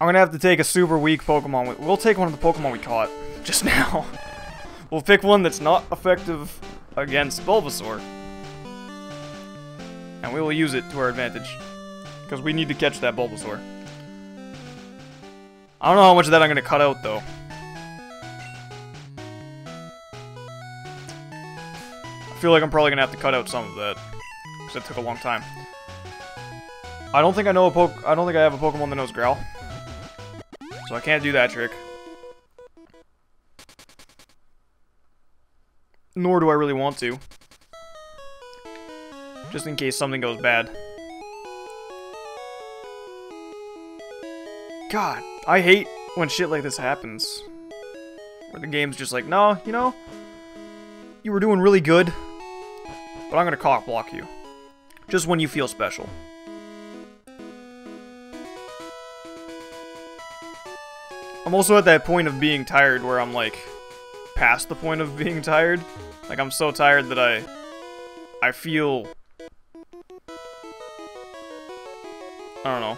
I'm gonna have to take a super weak Pokemon. We'll take one of the Pokemon we caught just now. We'll pick one that's not effective against Bulbasaur. And we will use it to our advantage. Because we need to catch that Bulbasaur. I don't know how much of that I'm gonna cut out, though. I feel like I'm probably gonna have to cut out some of that. Because it took a long time. I don't think I know I don't think I have a Pokemon that knows Growl. So I can't do that trick. Nor do I really want to. Just in case something goes bad. God, I hate when shit like this happens. Where the game's just like, no, you know, you were doing really good, but I'm gonna cock block you. Just when you feel special. I'm also at that point of being tired where I'm like past the point of being tired. Like I'm so tired that I feel I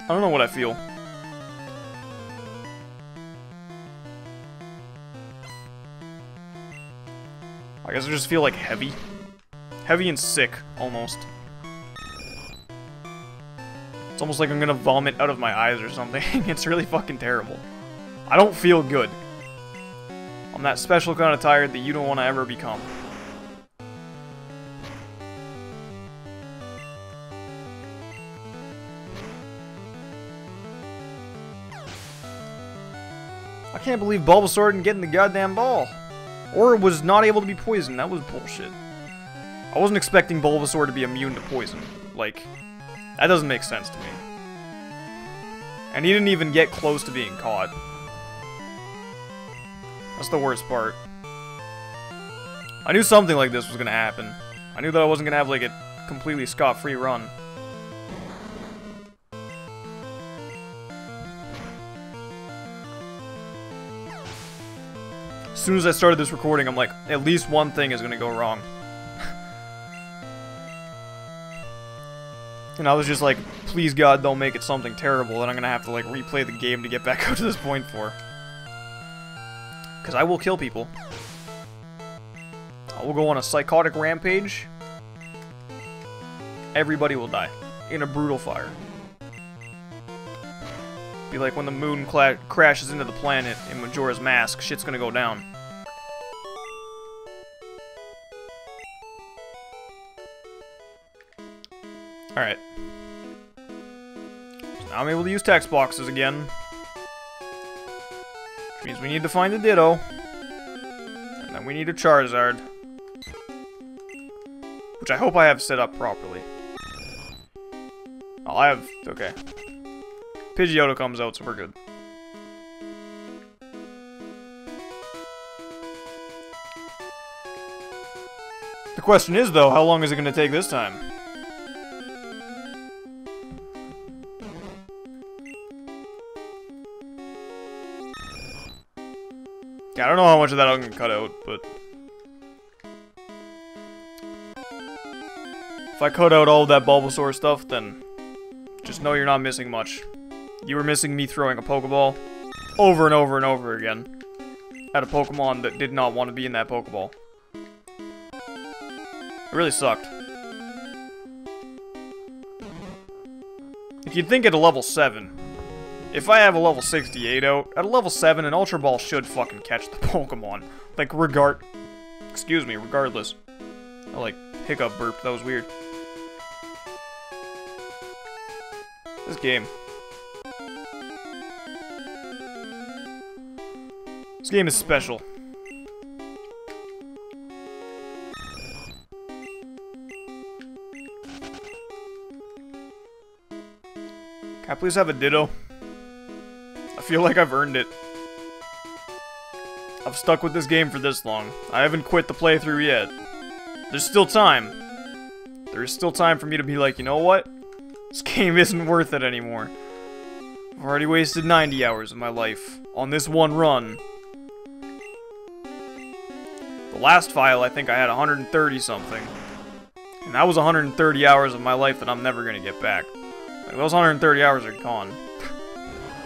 don't know what I feel. I guess I just feel like heavy. Heavy and sick, almost. It's almost like I'm gonna vomit out of my eyes or something. It's really fucking terrible. I don't feel good. I'm that special kind of tired that you don't want to ever become. I can't believe Bulbasaur didn't get in the goddamn ball. Or was not able to be poisoned. That was bullshit. I wasn't expecting Bulbasaur to be immune to poison. Like, that doesn't make sense to me. And he didn't even get close to being caught. That's the worst part. I knew something like this was gonna happen. I knew that I wasn't gonna have, like, a completely scot-free run. As soon as I started this recording, I'm like, at least one thing is gonna go wrong. And I was just like, please God, don't make it something terrible that I'm gonna have to, like, replay the game to get back up to this point for. Because I will kill people. I will go on a psychotic rampage. Everybody will die. In a brutal fire. Be like when the moon crashes into the planet in Majora's Mask, shit's gonna go down. Alright. So now I'm able to use text boxes again. Which means we need to find a Ditto. And then we need a Charizard. Which I hope I have set up properly. Oh, I have... okay. Pidgeotto comes out, so we're good. The question is, though, how long is it going to take this time? Yeah, I don't know how much of that I'm going to cut out, but... if I cut out all of that Bulbasaur stuff, then... just know you're not missing much. You were missing me throwing a Pokeball over and over and over again at a Pokemon that did not want to be in that Pokeball. It really sucked. If you'd think at a level 7, if I have a level 68 out, at a level 7, an Ultra Ball should fucking catch the Pokemon. Like, regardless. I, like, hiccup burped, that was weird. This game. This game is special. Can I please have a Ditto? I feel like I've earned it. I've stuck with this game for this long. I haven't quit the playthrough yet. There's still time. There's still time for me to be like, you know what? This game isn't worth it anymore. I've already wasted 90 hours of my life on this one run. The last file, I think I had 130 something. And that was 130 hours of my life that I'm never gonna get back. Like, those 130 hours are gone.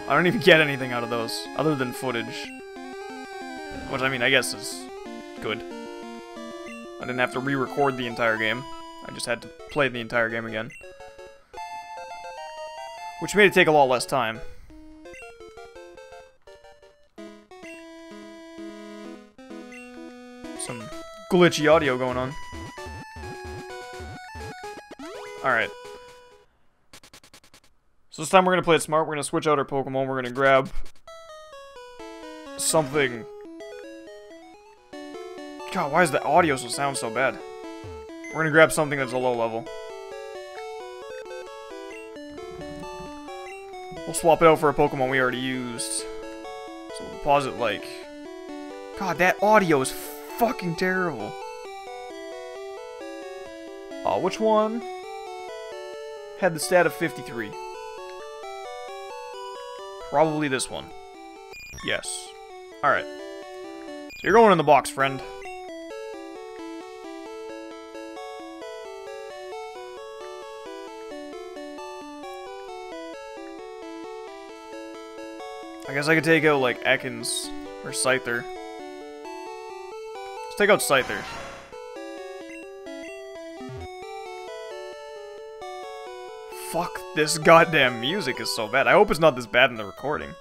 I don't even get anything out of those, other than footage. Which, I mean, I guess is good. I didn't have to re-record the entire game. I just had to play the entire game again. Which made it take a lot less time. Some glitchy audio going on. Alright. So this time we're gonna play it smart. We're gonna switch out our Pokemon. We're gonna grab something. God, why does the audio sound so bad? We're gonna grab something that's a low level. We'll swap it out for a Pokemon we already used. So we'll deposit like... God, that audio is fucking terrible. Which one had the stat of 53? Probably this one. Yes. Alright. So you're going in the box, friend. I guess I could take out, like, Ekans or Scyther. Let's take out Scyther. Fuck, this goddamn music is so bad. I hope it's not this bad in the recording.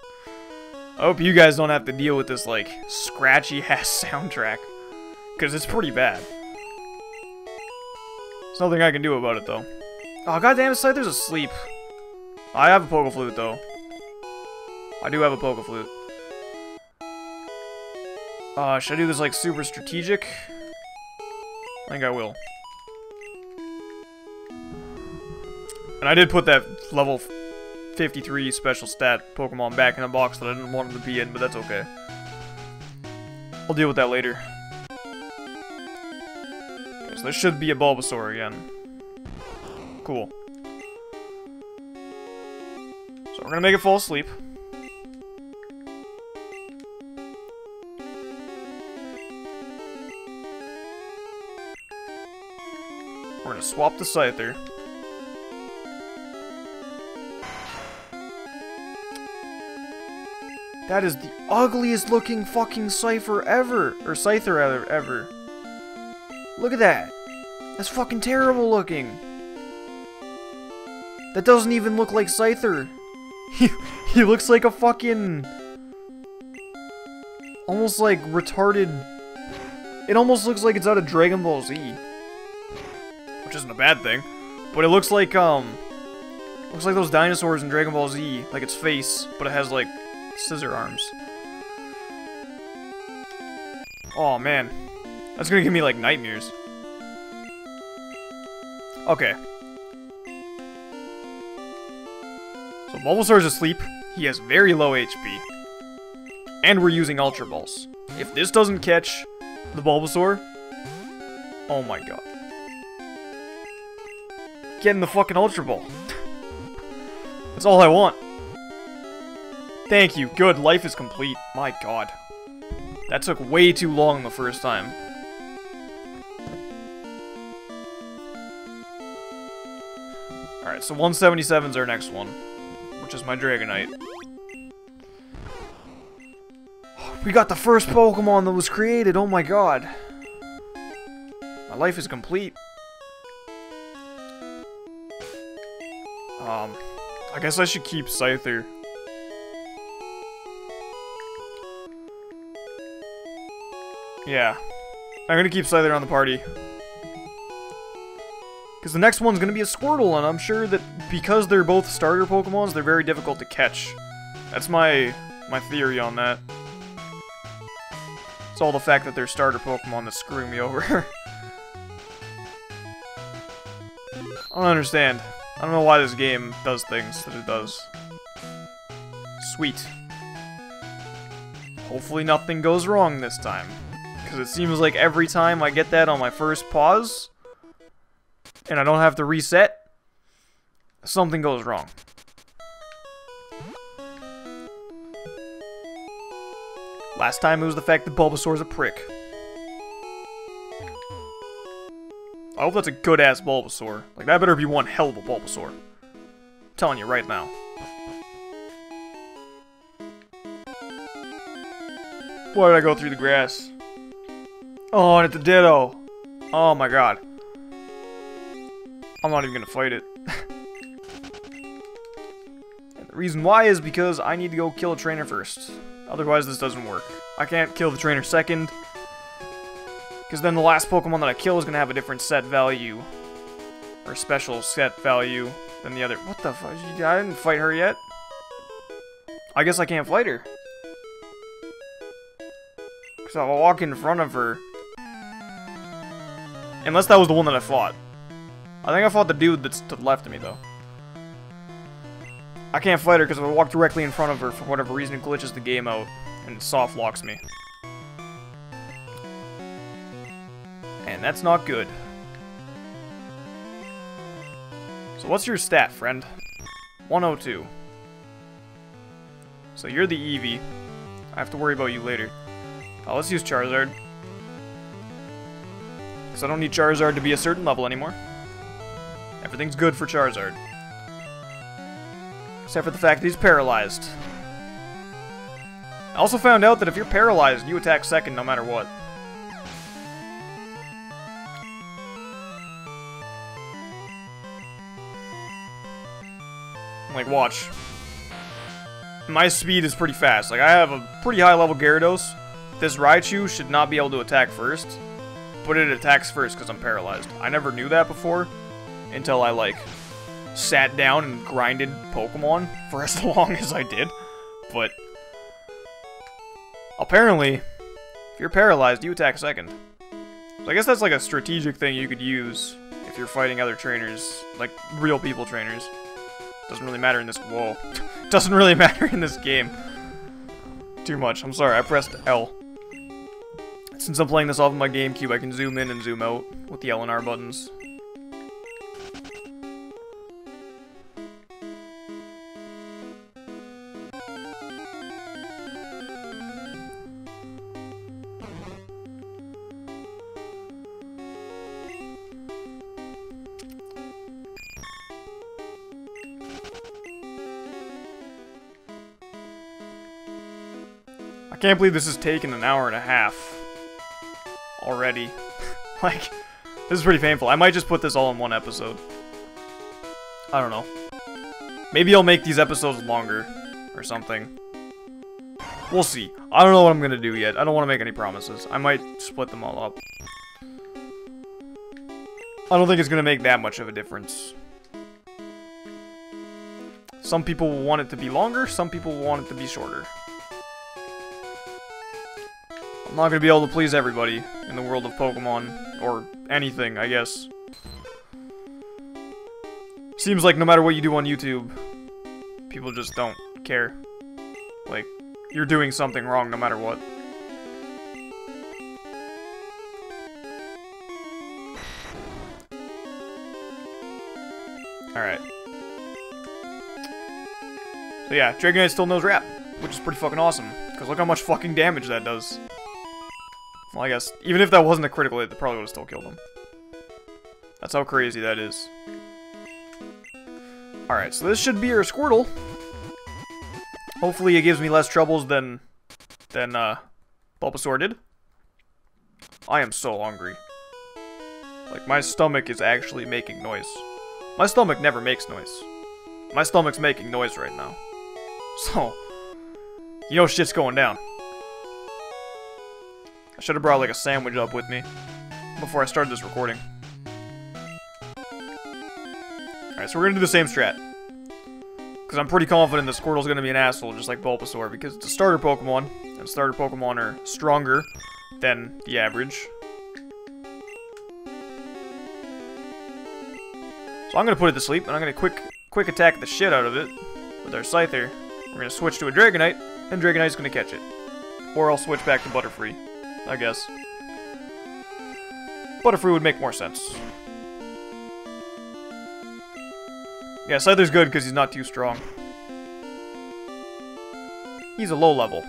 I hope you guys don't have to deal with this, like, scratchy-ass soundtrack. Because it's pretty bad. There's nothing I can do about it, though. Oh, goddamn it, Scyther's asleep. I have a Pokeflute, though. I do have a Pokeflute. Should I do this, like, super strategic? I think I will. And I did put that level 53 special stat Pokemon back in a box that I didn't want him to be in, but that's okay. I'll deal with that later. Okay, so there should be a Bulbasaur again. Cool. So we're gonna make it fall asleep. We're gonna swap the Scyther. That is the ugliest looking fucking Scyther ever. Or Scyther ever. Look at that. That's fucking terrible looking. That doesn't even look like Scyther. He looks like a fucking... almost like retarded... It almost looks like it's out of Dragon Ball Z. Which isn't a bad thing. But it looks like, looks like those dinosaurs in Dragon Ball Z. Like its face, but it has, like, scissor arms. Oh, man. That's gonna give me, like, nightmares. Okay. So Bulbasaur's asleep. He has very low HP. And we're using Ultra Balls. If this doesn't catch the Bulbasaur... Oh my god. Get in the fucking Ultra Ball. That's all I want. Thank you. Good. Life is complete. My god. That took way too long the first time. Alright, so 177's our next one. Which is my Dragonite. We got the first Pokemon that was created. Oh my god. My life is complete. I guess I should keep Scyther. Yeah. I'm gonna keep Scyther on the party. Because the next one's gonna be a Squirtle, and I'm sure that because they're both starter Pokemons, they're very difficult to catch. That's my theory on that. It's all the fact that they're starter Pokemon that's screwing me over. I don't understand. I don't know why this game does things that it does. Sweet. Hopefully nothing goes wrong this time. Because it seems like every time I get that on my first pause, and I don't have to reset, something goes wrong. Last time it was the fact that Bulbasaur's a prick. I hope that's a good-ass Bulbasaur. Like, that better be one hell of a Bulbasaur. I'm telling you right now. Why did I go through the grass? Oh, and it's a Ditto. Oh my god. I'm not even gonna fight it. And the reason why is because I need to go kill a trainer first. Otherwise, this doesn't work. I can't kill the trainer second. Because then the last Pokemon that I kill is gonna have a different set value. Or special set value than the other. What the fuck? I didn't fight her yet. I guess I can't fight her. Because I'll walk in front of her. Unless that was the one that I fought. I think I fought the dude that's to the left of me, though. I can't fight her because if I walk directly in front of her, for whatever reason, it glitches the game out. And it soft locks me. And that's not good. So what's your stat, friend? 102. So you're the Eevee. I have to worry about you later. Let's use Charizard. Because I don't need Charizard to be a certain level anymore. Everything's good for Charizard. Except for the fact that he's paralyzed. I also found out that if you're paralyzed, you attack second no matter what. Like, watch. My speed is pretty fast. Like, I have a pretty high level Gyarados. This Raichu should not be able to attack first. But it attacks first because I'm paralyzed. I never knew that before. Until I, like, sat down and grinded Pokemon for as long as I did. But apparently, if you're paralyzed, you attack second. So I guess that's like a strategic thing you could use if you're fighting other trainers. Like, real people trainers. Doesn't really matter in this... Whoa. Doesn't really matter in this game. Too much. I'm sorry, I pressed L. Since I'm playing this off of my GameCube, I can zoom in and zoom out with the L and R buttons. I can't believe this has taken an hour and a half already. Like, this is pretty painful. I might just put this all in one episode. I don't know. Maybe I'll make these episodes longer or something. We'll see. I don't know what I'm gonna do yet. I don't want to make any promises. I might split them all up. I don't think it's gonna make that much of a difference. Some people will want it to be longer, some people will want it to be shorter. I'm not gonna be able to please everybody in the world of Pokemon, or anything, I guess. Seems like no matter what you do on YouTube, people just don't care. Like, you're doing something wrong no matter what. Alright. So yeah, Dragonite still knows Rap, which is pretty fucking awesome, because look how much fucking damage that does. Well, I guess, even if that wasn't a critical hit, that probably would have still killed him. That's how crazy that is. Alright, so this should be our Squirtle. Hopefully it gives me less troubles than Bulbasaur did. I am so hungry. Like, my stomach is actually making noise. My stomach never makes noise. My stomach's making noise right now. So, you know shit's going down. I should have brought like a sandwich up with me before I started this recording. Alright, so we're gonna do the same strat. Because I'm pretty confident that Squirtle's gonna be an asshole just like Bulbasaur, because it's a starter Pokemon, and starter Pokemon are stronger than the average. So I'm gonna put it to sleep, and I'm gonna quick attack the shit out of it with our Scyther. We're gonna switch to a Dragonite, and Dragonite's gonna catch it. Or I'll switch back to Butterfree, I guess. Butterfree would make more sense. Yeah, Scyther's good because he's not too strong. He's a low level.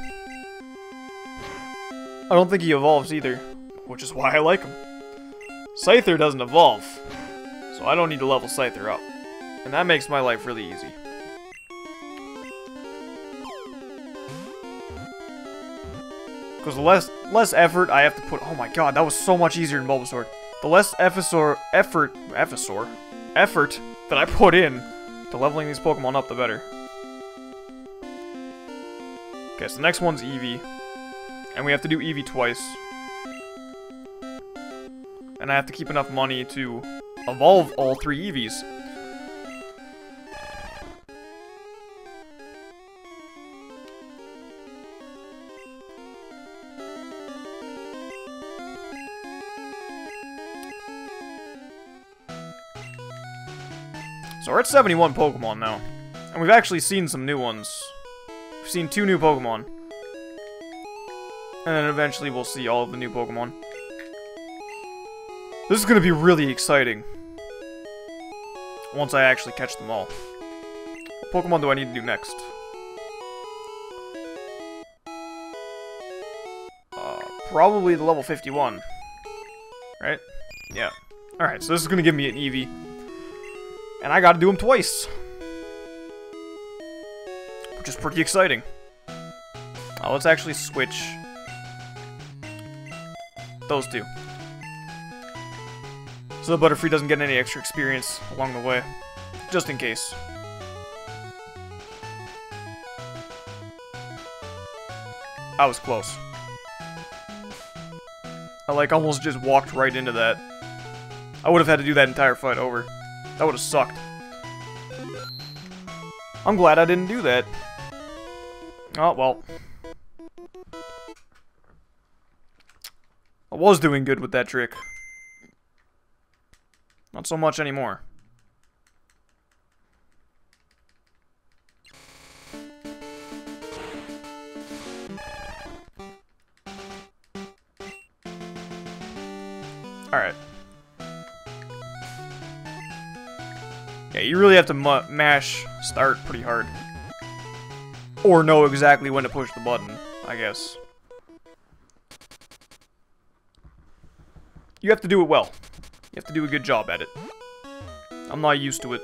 I don't think he evolves either, which is why I like him. Scyther doesn't evolve, so I don't need to level Scyther up. And that makes my life really easy. Because the less effort I have to put... Oh my god, that was so much easier than Bulbasaur. The less effort that I put in to leveling these Pokemon up, the better. Okay, so the next one's Eevee. And we have to do Eevee twice. And I have to keep enough money to evolve all 3 Eevees. So we're at 71 Pokemon now. And we've actually seen some new ones. We've seen 2 new Pokemon. And then eventually we'll see all of the new Pokemon. This is going to be really exciting. Once I actually catch them all. What Pokemon do I need to do next? Probably the level 51. Right? Yeah. Alright, so this is going to give me an Eevee. And I gotta do them twice. Which is pretty exciting. Let's actually switch those 2. So the Butterfree doesn't get any extra experience along the way. Just in case. I was close. I like almost just walked right into that. I would have had to do that entire fight over. That would have sucked. I'm glad I didn't do that. Oh, well. I was doing good with that trick. Not so much anymore. Alright. Yeah, you really have to mash start pretty hard. Or know exactly when to push the button, I guess. You have to do it well. You have to do a good job at it. I'm not used to it.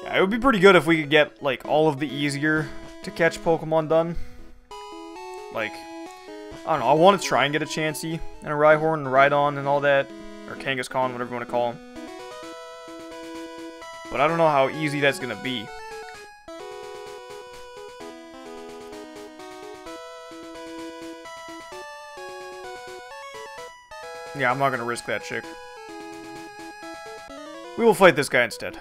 Yeah, it would be pretty good if we could get, like, all of the easier to catch Pokemon done. Like... I don't know, I want to try and get a Chansey, and a Rhyhorn, and a Rhydon, and all that. Or Kangaskhan, whatever you want to call him. But I don't know how easy that's going to be. Yeah, I'm not going to risk that chick. We will fight this guy instead.